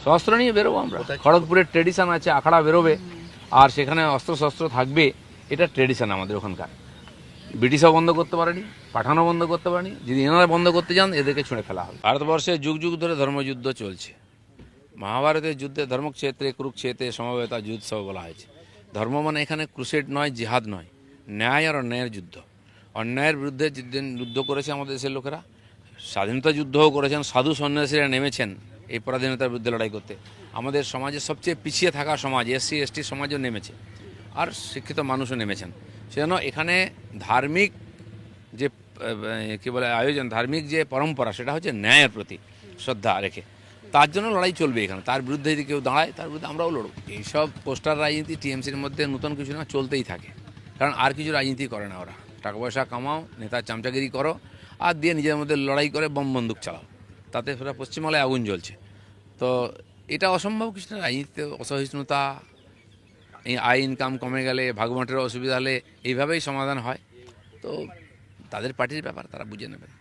শস্ত্র নিয়ে বেরোবো আমরা। খড়গপুরের ট্রেডিশন আছে, আখড়া বেরোবে আর সেখানে অস্ত্র শস্ত্র থাকবে, এটা ট্রেডিশন আমাদের ওখানকার। ব্রিটিশও বন্ধ করতে পারেনি, পাঠানও বন্ধ করতে পারেনি, যদি এনারা বন্ধ করতে যান এদেরকে ছুঁড়ে ফেলা হবে। ভারতবর্ষে যুগ যুগ ধরে ধর্মযুদ্ধ চলছে। মহাভারতের যুদ্ধে ধর্মক্ষেত্রে কুরুক্ষেত্রে সমবেতা যুদ্ধ বলা হয়েছে। ধর্ম মানে এখানে ক্রুসেড নয়, জিহাদ নয়, ন্যায় আর অন্যায়ের যুদ্ধ। অন্যায়ের বিরুদ্ধে যুদ্ধ করেছে আমাদের দেশের লোকেরা, স্বাধীনতা যুদ্ধও করেছেন, সাধু সন্ন্যাসীরা নেমেছেন এই পরাধীনতার বিরুদ্ধে লড়াই করতে। আমাদের সমাজের সবচেয়ে পিছিয়ে থাকা সমাজ এসসি এসটি সমাজও নেমেছে, আর শিক্ষিত মানুষও নেমেছেন। সেজন্য এখানে ধার্মিক যে কী বলে আয়োজন, ধার্মিক যে পরম্পরা, সেটা হচ্ছে ন্যায়ের প্রতি শ্রদ্ধা রেখে, তার জন্য লড়াই চলবে এখানে। তার বিরুদ্ধে যদি কেউ দাঁড়ায় তার বিরুদ্ধে আমরাও লড়ব। এইসব পোস্টার রাজনীতি টিএমসির মধ্যে নতুন কিছু না, চলতেই থাকে। কারণ আর কিছু রাজনীতি করে না ওরা। টাকা পয়সা কামাও, নেতার চামচাগিরি করো, আর দিয়ে নিজের মধ্যে লড়াই করে বম বন্দুক চালাও, তাতে সেটা পশ্চিমবাংলায় আগুন জ্বলছে। তো এটা অসম্ভব কিছু না। রাজনীতিতে অসহিষ্ণুতা, এই আয় ইনকাম কমে গেলে, ভাগবাঁটের অসুবিধা হলে এইভাবেই সমাধান হয়। তো তাদের পার্টির ব্যাপার, তারা বুঝে নেবেন।